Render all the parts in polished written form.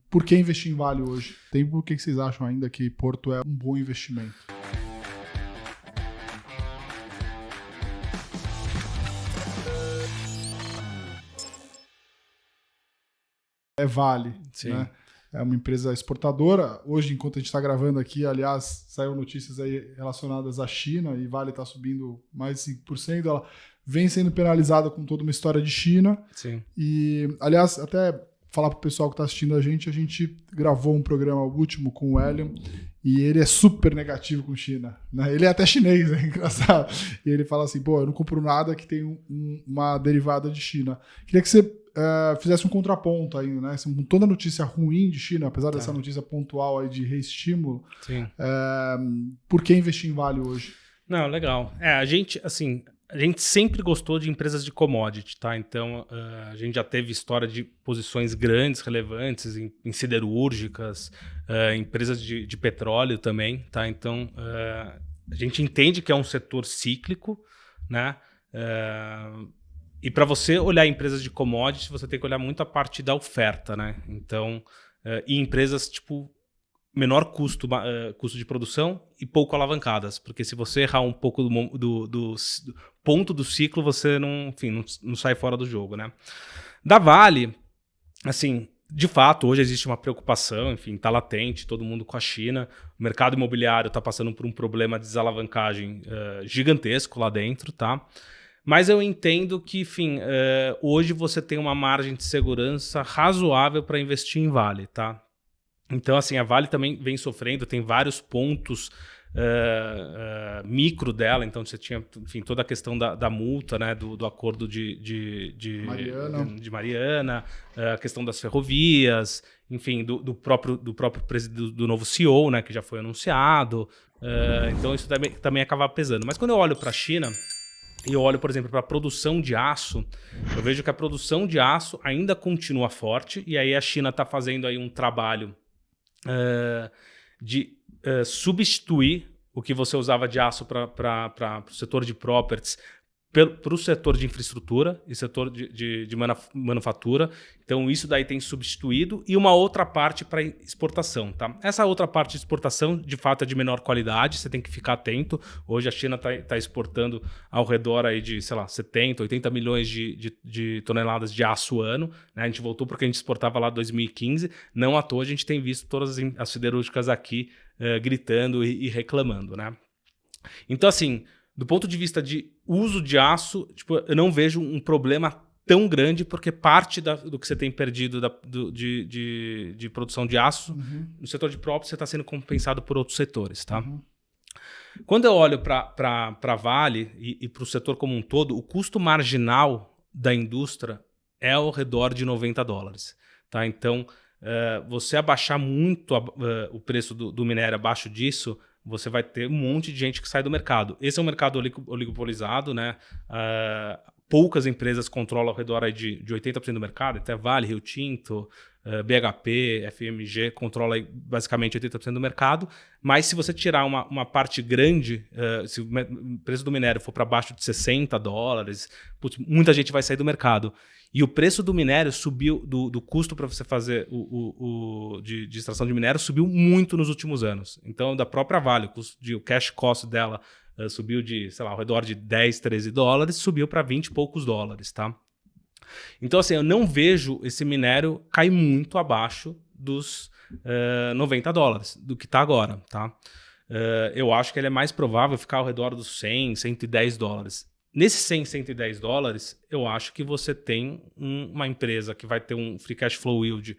por que investir em Vale hoje? Por que vocês acham ainda que Porto é um bom investimento? É Vale, Sim. né? É uma empresa exportadora. Hoje, enquanto a gente está gravando aqui, aliás, saiu notícias aí relacionadas à China e Vale está subindo mais de 5%. Ela vem sendo penalizada com toda uma história de China. Sim. E, aliás, até falar para o pessoal que está assistindo a gente gravou um programa último com o Hélio e ele é super negativo com China, né? Ele é até chinês, é engraçado. E ele fala assim, eu não compro nada que tem uma derivada de China. Queria que você fizesse um contraponto ainda, né? Com toda a notícia ruim de China, apesar dessa notícia pontual aí de reestímulo, por que investir em Vale hoje? Não, legal. A gente sempre gostou de empresas de commodity, tá? Então, a gente já teve história de posições grandes, relevantes em siderúrgicas, empresas de petróleo também, tá? Então, a gente entende que é um setor cíclico, né? E para você olhar empresas de commodities, você tem que olhar muito a parte da oferta, né? Então, e empresas tipo menor custo de produção e pouco alavancadas, porque se você errar um pouco do ponto do ciclo, você não sai fora do jogo, né? Da Vale, assim, de fato, hoje existe uma preocupação, está latente, todo mundo com a China, o mercado imobiliário está passando por um problema de desalavancagem gigantesco lá dentro, tá? Mas eu entendo que, hoje você tem uma margem de segurança razoável para investir em Vale, tá? Então, assim, a Vale também vem sofrendo, tem vários pontos micro dela. Então, você tinha, toda a questão da multa, né, do acordo de Mariana, a questão das ferrovias, do próprio do novo CEO, né, que já foi anunciado. Então, isso também acaba pesando. Mas quando eu olho para a China e eu olho, por exemplo, para a produção de aço, eu vejo que a produção de aço ainda continua forte, e aí a China está fazendo aí um trabalho de substituir o que você usava de aço para o setor de properties para o setor de infraestrutura e setor de manufatura. Então, isso daí tem substituído, e uma outra parte para exportação. Tá? Essa outra parte de exportação, de fato, é de menor qualidade, você tem que ficar atento. Hoje a China está exportando ao redor aí de, 70, 80 milhões de toneladas de aço ano. Né? A gente voltou porque a gente exportava lá em 2015. Não à toa a gente tem visto todas as siderúrgicas aqui gritando e reclamando. Né? Então, assim, do ponto de vista de uso de aço, eu não vejo um problema tão grande, porque parte do que você tem perdido de produção de aço no setor de próprio, você está sendo compensado por outros setores. Tá? Quando eu olho para a Vale e para o setor como um todo, o custo marginal da indústria é ao redor de $90. Tá? Então, você abaixar muito o preço do minério abaixo disso, você vai ter um monte de gente que sai do mercado. Esse é um mercado oligopolizado, né? Poucas empresas controlam ao redor aí de 80% do mercado, até Vale, Rio Tinto, BHP, FMG controla aí basicamente 80% do mercado, mas se você tirar uma parte grande, se o preço do minério for para baixo de $60, muita gente vai sair do mercado. E o preço do minério subiu, do custo para você fazer de extração de minério subiu muito nos últimos anos. Então, da própria Vale, o cash cost dela subiu de, ao redor de $10, $13, subiu para 20 e poucos dólares, tá? Então, assim, eu não vejo esse minério cair muito abaixo dos $90, do que está agora, tá? Eu acho que ele é mais provável ficar ao redor dos 100, $110. Nesses 100, $110, eu acho que você tem uma empresa que vai ter um free cash flow yield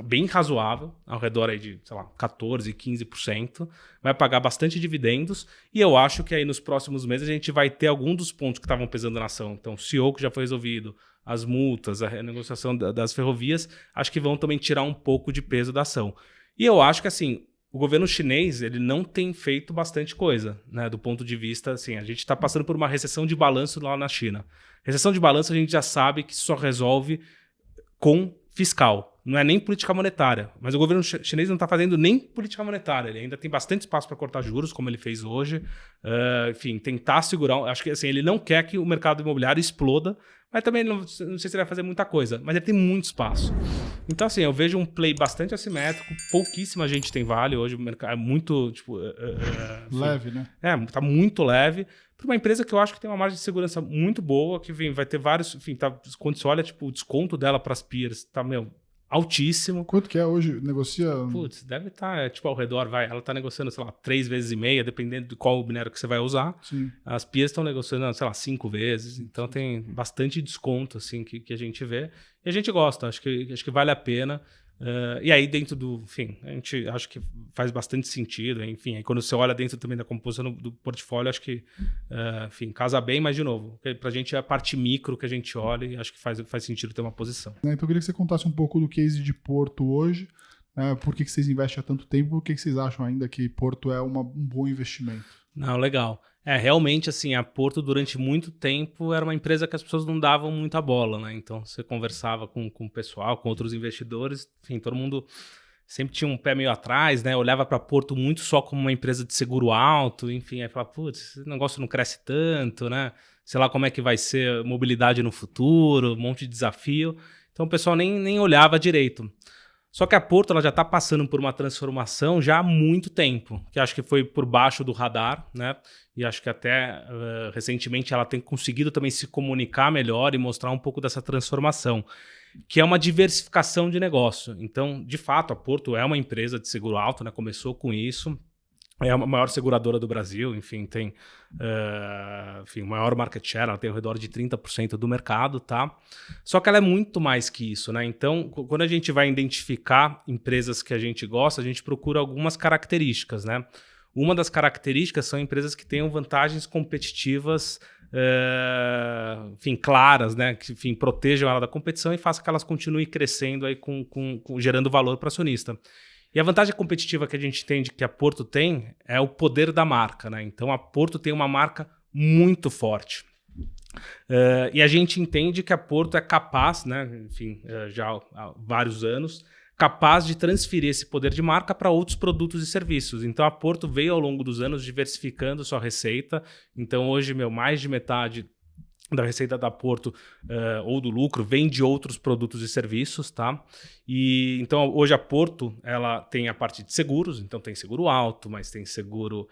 bem razoável, ao redor aí de, 14%, 15%, vai pagar bastante dividendos, e eu acho que aí nos próximos meses a gente vai ter algum dos pontos que estavam pesando na ação. Então, o CEO que já foi resolvido, as multas, a renegociação das ferrovias, acho que vão também tirar um pouco de peso da ação. E eu acho que, assim, o governo chinês ele não tem feito bastante coisa, né? Do ponto de vista, assim, a gente está passando por uma recessão de balanço lá na China. Recessão de balanço a gente já sabe que só resolve com fiscal. não é nem política monetária, mas o governo chinês não está fazendo nem política monetária, ele ainda tem bastante espaço para cortar juros, como ele fez hoje, enfim, tentar segurar, acho que assim, ele não quer que o mercado imobiliário exploda, mas também não sei se ele vai fazer muita coisa, mas ele tem muito espaço. Então, assim, eu vejo um play bastante assimétrico, pouquíssima gente tem Vale hoje, o mercado é muito, tipo... leve, né? Tá muito leve, para uma empresa que eu acho que tem uma margem de segurança muito boa, que vai ter vários, enfim, quando você olha, tipo, o desconto dela para as peers, tá, altíssimo. Quanto que é hoje? Negocia? Putz, deve estar, tipo, ao redor, ela tá negociando, sei lá, 3,5 vezes, dependendo de qual minério que você vai usar. Sim. As peers estão negociando, sei lá, 5 vezes. Então tem bastante desconto, assim, que a gente vê. E a gente gosta, acho que vale a pena. E aí dentro do, enfim, a gente acho que faz bastante sentido, enfim, aí quando você olha dentro também da composição do portfólio, acho que, enfim, casa bem, mas de novo, pra gente é a parte micro que a gente olha e acho que faz sentido ter uma posição. Então eu queria que você contasse um pouco do case de Porto hoje, né? Por que vocês investem há tanto tempo, por que vocês acham ainda que Porto é um bom investimento? Não, legal. Realmente, assim, a Porto durante muito tempo era uma empresa que as pessoas não davam muita bola, né? Então, você conversava com o pessoal, com outros investidores, enfim, todo mundo sempre tinha um pé meio atrás, né? Olhava para Porto muito só como uma empresa de seguro alto, enfim, aí falava, putz, esse negócio não cresce tanto, né? Sei lá como é que vai ser a mobilidade no futuro, um monte de desafio. Então, o pessoal nem olhava direito. Só que a Porto ela já está passando por uma transformação já há muito tempo, que acho que foi por baixo do radar, né? E acho que até recentemente ela tem conseguido também se comunicar melhor e mostrar um pouco dessa transformação, que é uma diversificação de negócio. Então, de fato, a Porto é uma empresa de seguro alto, né? Começou com isso. É a maior seguradora do Brasil, enfim, tem o maior market share, ela tem ao redor de 30% do mercado, tá? Só que ela é muito mais que isso, né? Então, quando a gente vai identificar empresas que a gente gosta, a gente procura algumas características, né? Uma das características são empresas que tenham vantagens competitivas, enfim, claras, né? Que, enfim, protejam ela da competição e façam que elas continuem crescendo aí gerando valor para o acionista. E a vantagem competitiva que a gente entende que a Porto tem é o poder da marca, né? Então a Porto tem uma marca muito forte. E a gente entende que a Porto é capaz, né? Enfim, já há vários anos, capaz de transferir esse poder de marca para outros produtos e serviços. Então a Porto veio ao longo dos anos diversificando sua receita. Então hoje, mais de metade da receita da Porto ou do lucro vem de outros produtos e serviços, tá? E então hoje a Porto ela tem a parte de seguros, então tem seguro alto, mas tem seguro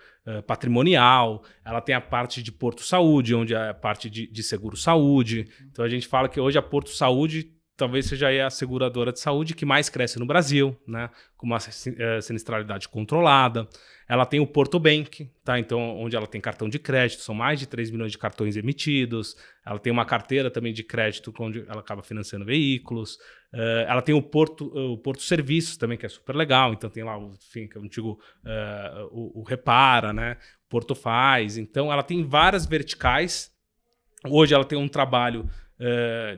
patrimonial, ela tem a parte de Porto Saúde, onde é a parte de seguro saúde. Então a gente fala que hoje a Porto Saúde talvez seja a seguradora de saúde que mais cresce no Brasil, né? Com uma sinistralidade controlada. Ela tem o Porto Bank, tá? Então, onde ela tem cartão de crédito, são mais de 3 milhões de cartões emitidos. Ela tem uma carteira também de crédito, onde ela acaba financiando veículos. Ela tem o Porto Serviços também, que é super legal. Então, tem lá que é o antigo o Repara, né? Porto Faz. Então, ela tem várias verticais. Hoje, ela tem um trabalho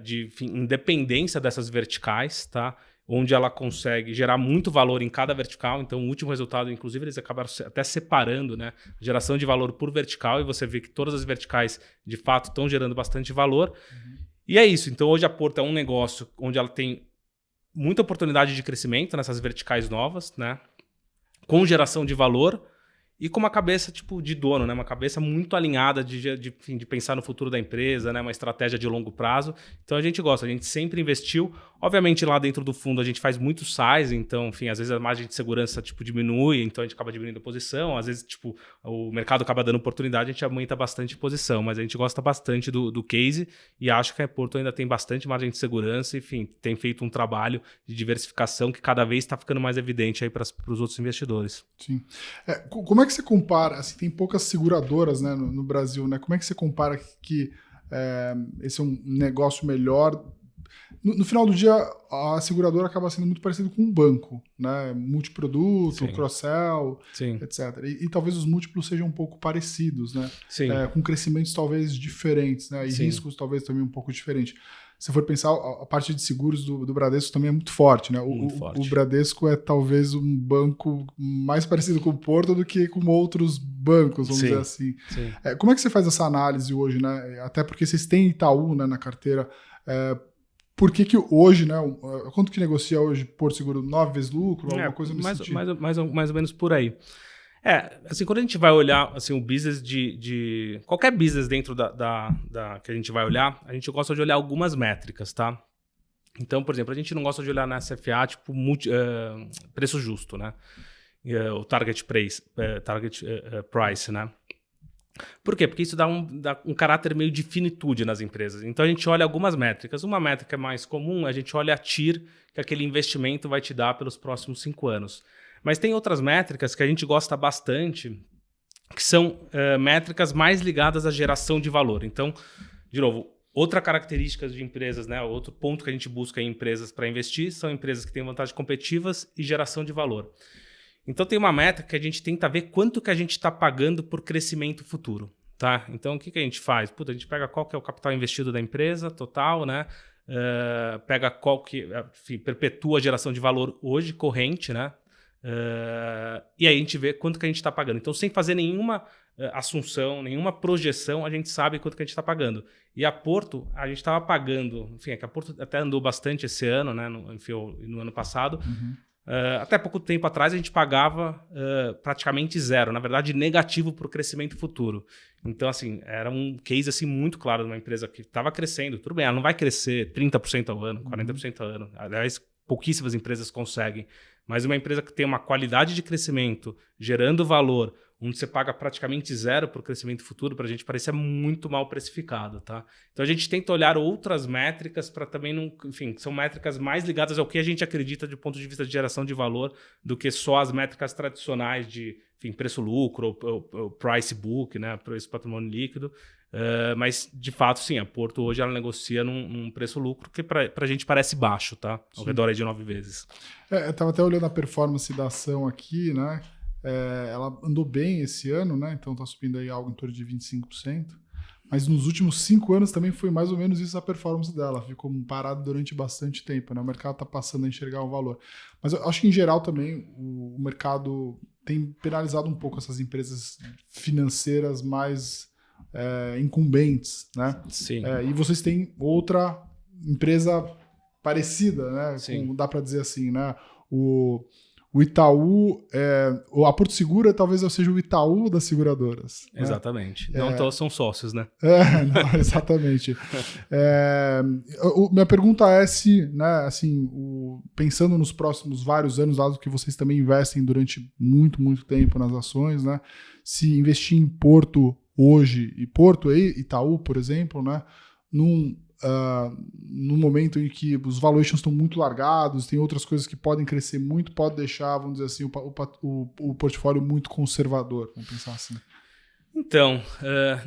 de independência dessas verticais, tá? Onde ela consegue gerar muito valor em cada vertical. Então, o último resultado, inclusive, eles acabaram até separando, né, a geração de valor por vertical, e você vê que todas as verticais, de fato, estão gerando bastante valor. E é isso. Então, hoje a Porto é um negócio onde ela tem muita oportunidade de crescimento nessas verticais novas, né, com geração de valor, e com uma cabeça tipo de dono, né? Uma cabeça muito alinhada de pensar no futuro da empresa, né? Uma estratégia de longo prazo. Então a gente gosta, a gente sempre investiu. Obviamente lá dentro do fundo a gente faz muito size, então, enfim, às vezes a margem de segurança tipo diminui, então a gente acaba diminuindo a posição. Às vezes tipo o mercado acaba dando oportunidade, a gente aumenta bastante a posição, mas a gente gosta bastante do case e acho que a Porto ainda tem bastante margem de segurança, enfim, tem feito um trabalho de diversificação que cada vez está ficando mais evidente aí para os outros investidores. Sim. Como é que você compara, assim, tem poucas seguradoras, né, no Brasil, né? Como é que você compara que esse é um negócio melhor? No final do dia, a seguradora acaba sendo muito parecida com um banco, né? Multiproduto, cross-sell, etc. E talvez os múltiplos sejam um pouco parecidos, né? Com crescimentos talvez diferentes, né? E riscos talvez também um pouco diferentes. Se for pensar, a parte de seguros do Bradesco também é muito forte, né? O Bradesco é talvez um banco mais parecido com o Porto do que com outros bancos, vamos dizer assim. Como é que você faz essa análise hoje, né? Até porque vocês têm Itaú, né, na carteira. por que hoje, né? Quanto que negocia hoje Porto Seguro? 9 vezes lucro? Alguma coisa nesse sentido? Mais ou menos por aí. Assim, quando a gente vai olhar assim, o business de qualquer business dentro que a gente vai olhar, a gente gosta de olhar algumas métricas, tá? Então, por exemplo, a gente não gosta de olhar na SFA, tipo, preço justo, né? O target price, né? Por quê? Porque isso dá um caráter meio de finitude nas empresas. Então, a gente olha algumas métricas. Uma métrica mais comum, a gente olha a TIR que aquele investimento vai te dar pelos próximos 5 anos. Mas tem outras métricas que a gente gosta bastante, que são métricas mais ligadas à geração de valor. Então, de novo, outra característica de empresas, né? Outro ponto que a gente busca em empresas para investir são empresas que têm vantagens competitivas e geração de valor. Então, tem uma métrica que a gente tenta ver quanto que a gente está pagando por crescimento futuro. Tá? Então, o que a gente faz? A gente pega qual que é o capital investido da empresa total, né? Pega qual que, enfim, perpetua a geração de valor hoje, corrente, né? E aí a gente vê quanto que a gente está pagando. Então, sem fazer nenhuma assunção, nenhuma projeção, a gente sabe quanto que a gente está pagando. E a Porto, a gente estava pagando... Enfim, que a Porto até andou bastante esse ano, né? No ano passado. Uhum. Até pouco tempo atrás, a gente pagava praticamente zero. Na verdade, negativo para o crescimento futuro. Então, assim, era um case assim, muito claro de uma empresa que estava crescendo. Tudo bem, ela não vai crescer 30% ao ano, 40% ao ano. Aliás, pouquíssimas empresas conseguem. Mas uma empresa que tem uma qualidade de crescimento, gerando valor, onde você paga praticamente zero para o crescimento futuro, para a gente parecer muito mal precificado, tá? Então a gente tenta olhar outras métricas para também não... Enfim, são métricas mais ligadas ao que a gente acredita do ponto de vista de geração de valor do que só as métricas tradicionais de, enfim, preço-lucro ou price book, né? Preço patrimônio líquido. Mas, de fato, sim, a Porto hoje ela negocia num preço-lucro que para a gente parece baixo, tá? Ao redor aí de 9 vezes. Eu estava até olhando a performance da ação aqui, né? Ela andou bem esse ano, né? Então está subindo aí algo em torno de 25%. Mas nos últimos 5 anos também foi mais ou menos isso a performance dela. Ficou parada durante bastante tempo, né? O mercado está passando a enxergar o valor. Mas eu acho que, em geral, também o mercado tem penalizado um pouco essas empresas financeiras mais incumbentes, né? Sim. E vocês têm outra empresa parecida, né? Sim. Dá para dizer assim, né? O Itaú, a Porto Seguro talvez eu seja o Itaú das seguradoras. Exatamente. Né? Não todos são sócios, né? Não, exatamente. Minha pergunta é se, né, assim, pensando nos próximos vários anos, dado que vocês também investem durante muito, muito tempo nas ações, né? Se investir em Porto hoje, e Porto e Itaú, por exemplo, né? No momento em que os valuations estão muito largados, tem outras coisas que podem crescer muito, pode deixar, vamos dizer assim, o portfólio muito conservador, vamos pensar assim. Então,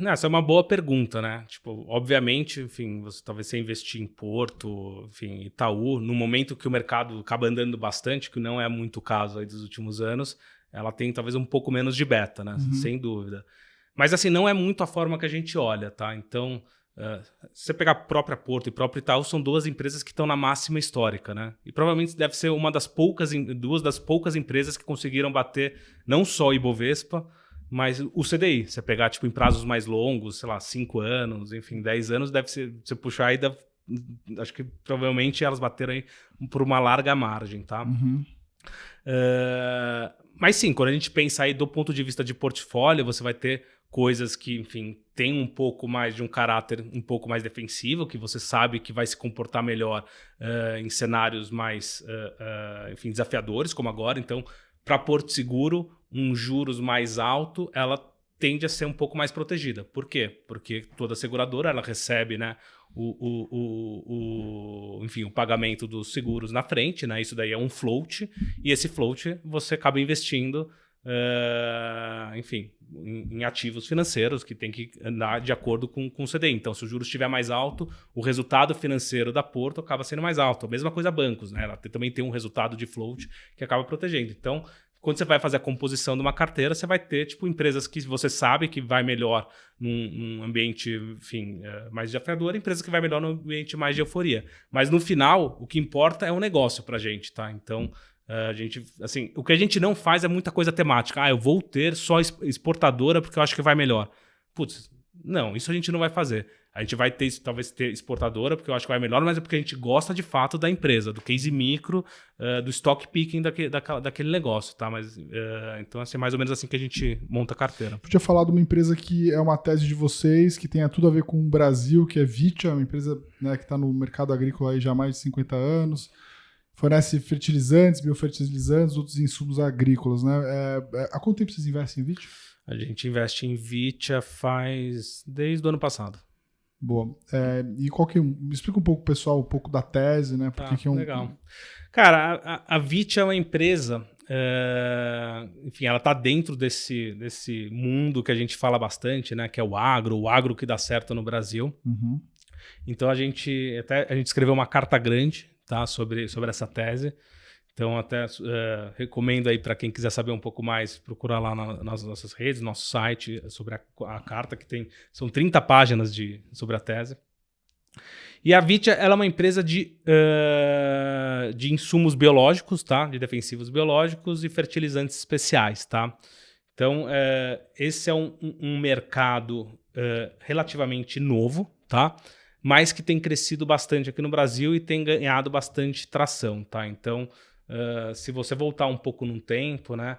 essa é uma boa pergunta, né? Tipo, obviamente, enfim, talvez você investir em Porto, enfim, Itaú, no momento que o mercado acaba andando bastante, que não é muito o caso aí dos últimos anos, ela tem talvez um pouco menos de beta, né? Uhum. Sem dúvida. Mas assim, não é muito a forma que a gente olha, tá? Então, se você pegar a própria Porto e a própria Itaú, são 2 empresas que estão na máxima histórica, né? E provavelmente deve ser duas das poucas empresas que conseguiram bater não só o Ibovespa, mas o CDI. Se você pegar tipo, em prazos mais longos, sei lá, 5 anos, enfim, 10 anos, deve ser, se você puxar aí, acho que provavelmente elas bateram aí por uma larga margem, tá? Uhum. Mas sim, quando a gente pensa aí do ponto de vista de portfólio, você vai ter coisas que, enfim, tem um pouco mais de um caráter um pouco mais defensivo, que você sabe que vai se comportar melhor em cenários mais, enfim, desafiadores, como agora. Então, para Porto Seguro, juros mais alto, ela tende a ser um pouco mais protegida. Por quê? Porque toda seguradora ela recebe, né, enfim, o pagamento dos seguros na frente, né? Isso daí é um float, e esse float você acaba investindo enfim, em ativos financeiros que tem que andar de acordo com o CDI. Então, se o juros estiver mais alto, o resultado financeiro da Porto acaba sendo mais alto. A mesma coisa bancos, né? Ela também tem um resultado de float que acaba protegendo. Então, quando você vai fazer a composição de uma carteira, você vai ter tipo, empresas que você sabe que vai melhor num ambiente, enfim, mais desafiador, e empresas que vai melhor num ambiente mais de euforia. Mas no final, o que importa é o negócio pra gente, tá? Então, a gente, assim, o que a gente não faz é muita coisa temática. Eu vou ter só exportadora porque eu acho que vai melhor. Putz, não, isso a gente não vai fazer. A gente vai ter, talvez, ter exportadora, porque eu acho que vai melhor, mas é porque a gente gosta de fato da empresa, do case micro, do stock picking daquele negócio, tá? Mas, então, assim, é mais ou menos assim que a gente monta a carteira. Podia falar de uma empresa que é uma tese de vocês, que tenha tudo a ver com o Brasil, que é Vitia, uma empresa, né, que está no mercado agrícola aí já há mais de 50 anos, fornece fertilizantes, biofertilizantes, outros insumos agrícolas, né? Há quanto tempo vocês investem em Vitia? A gente investe em Vitia desde o ano passado. Boa. E qual que me explica um pouco, pessoal, um pouco da tese, né? Porque que é legal. Cara, a Vitia é uma empresa, enfim, ela está dentro desse mundo que a gente fala bastante, né? Que é o agro que dá certo no Brasil. Uhum. Então a gente escreveu uma carta grande, tá? sobre essa tese. Então, até recomendo aí para quem quiser saber um pouco mais, procurar lá nas nossas redes, nosso site, sobre a carta, que são 30 páginas sobre a tese. E a Vitia, ela é uma empresa de insumos biológicos, tá? De defensivos biológicos e fertilizantes especiais, tá? Então, esse é um mercado relativamente novo, tá? Mas que tem crescido bastante aqui no Brasil e tem ganhado bastante tração, tá? Então, se você voltar um pouco num tempo, né,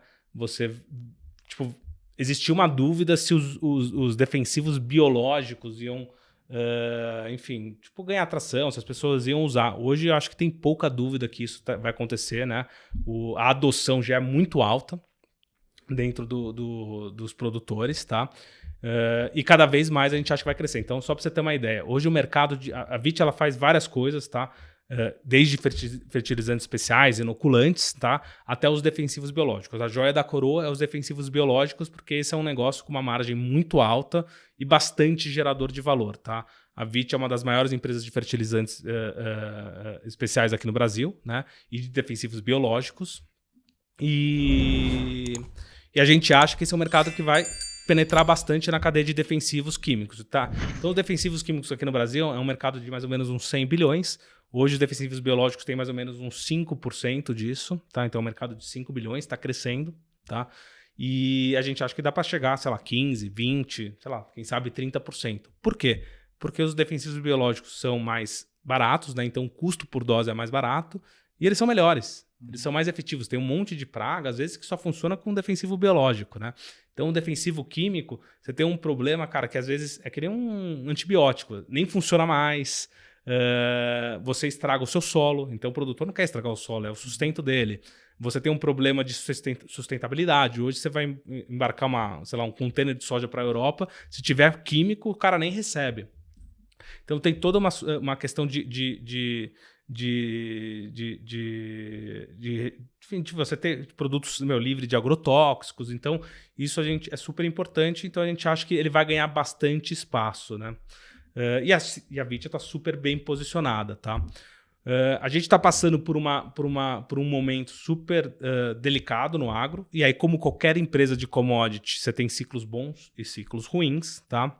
existia uma dúvida se os defensivos biológicos iam, enfim, ganhar atração, se as pessoas iam usar. Hoje eu acho que tem pouca dúvida que isso vai acontecer, né? A adoção já é muito alta dentro dos produtores, tá? E cada vez mais a gente acha que vai crescer. Então, só para você ter uma ideia, hoje o mercado a Vitia, ela faz várias coisas, tá? Desde fertilizantes especiais, inoculantes, tá? Até os defensivos biológicos. A joia da coroa é os defensivos biológicos, porque esse é um negócio com uma margem muito alta e bastante gerador de valor, tá? A Vitia é uma das maiores empresas de fertilizantes especiais aqui no Brasil, né? E de defensivos biológicos. E a gente acha que esse é um mercado que vai penetrar bastante na cadeia de defensivos químicos, tá? Então, os defensivos químicos aqui no Brasil é um mercado de mais ou menos uns 100 bilhões. Hoje, os defensivos biológicos têm mais ou menos uns 5% disso, tá? Então, é um mercado de 5 bilhões, está crescendo, tá? E a gente acha que dá para chegar, sei lá, 15, 20, sei lá, quem sabe 30%. Por quê? Porque os defensivos biológicos são mais baratos, né? Então, o custo por dose é mais barato e eles são melhores. Eles são mais efetivos. Tem um monte de praga, às vezes, que só funciona com defensivo biológico, né? Então, o defensivo químico, você tem um problema, cara, que às vezes é que nem um antibiótico. Nem funciona mais. Você estraga o seu solo. Então, o produtor não quer estragar o solo, é o sustento dele. Você tem um problema de sustentabilidade. Hoje, você vai embarcar um container de soja para a Europa. Se tiver químico, o cara nem recebe. Então, tem toda uma questão de você ter produtos livre de agrotóxicos. Então, isso é super importante. Então, a gente acha que ele vai ganhar bastante espaço, né? E a Vitia está super bem posicionada, tá? A gente está passando por um momento super delicado no agro. E aí, como qualquer empresa de commodity, você tem ciclos bons e ciclos ruins, tá?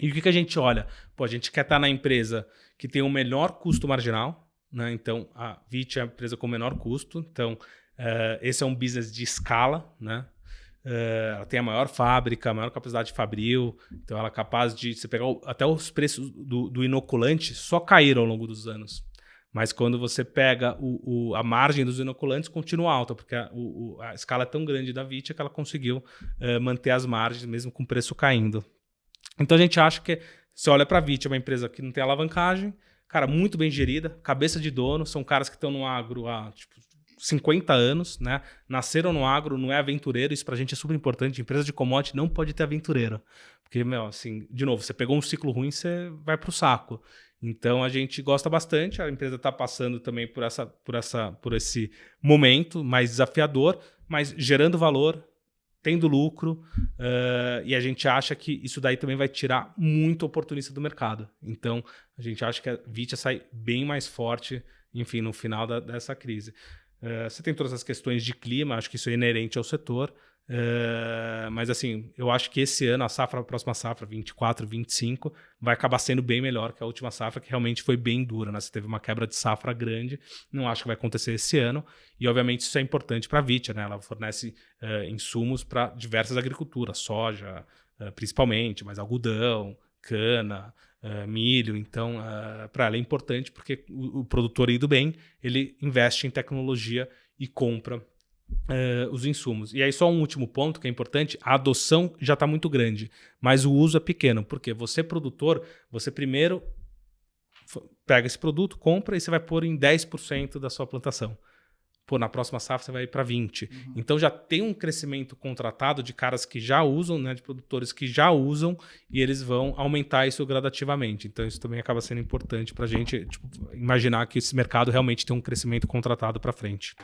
E o que a gente olha? A gente quer estar na empresa que tem o melhor custo marginal, né? Então, a Vitia é a empresa com o menor custo. Então, esse é um business de escala, né? Ela tem a maior fábrica, a maior capacidade de fabril. Então, ela é capaz de... Você pegar até os preços do inoculante só caíram ao longo dos anos. Mas quando você pega a margem dos inoculantes, continua alta, porque a escala é tão grande da Vitia que ela conseguiu manter as margens, mesmo com o preço caindo. Então, a gente acha que... Você olha para a Vitia, é uma empresa que não tem alavancagem, cara, muito bem gerida, cabeça de dono, são caras que estão no agro há 50 anos, né? Nasceram no agro, não é aventureiro, isso pra gente é super importante. Empresa de commodity não pode ter aventureiro. Porque, assim, de novo, você pegou um ciclo ruim, você vai pro saco. Então, a gente gosta bastante, a empresa está passando também por esse momento mais desafiador, mas gerando valor, tendo lucro, e a gente acha que isso daí também vai tirar muito oportunista do mercado. Então, a gente acha que a Vitia sai bem mais forte, enfim, no final dessa crise. Você tem todas as questões de clima, acho que isso é inerente ao setor, mas assim, eu acho que esse ano, a próxima safra, 24, 25, vai acabar sendo bem melhor que a última safra, que realmente foi bem dura, né? Você teve uma quebra de safra grande, não acho que vai acontecer esse ano, e obviamente isso é importante para a Vitia, né? Ela fornece insumos para diversas agriculturas, soja principalmente, mas algodão, cana, milho. Então, para ela é importante porque o produtor indo bem, ele investe em tecnologia e compra os insumos. E aí só um último ponto que é importante, a adoção já está muito grande, mas o uso é pequeno, porque você produtor, você primeiro pega esse produto, compra e você vai pôr em 10% da sua plantação. Pô, na próxima safra você vai para 20%. Então já tem um crescimento contratado de caras que já usam, né, de produtores que já usam, e eles vão aumentar isso gradativamente. Então isso também acaba sendo importante para a gente imaginar que esse mercado realmente tem um crescimento contratado para frente.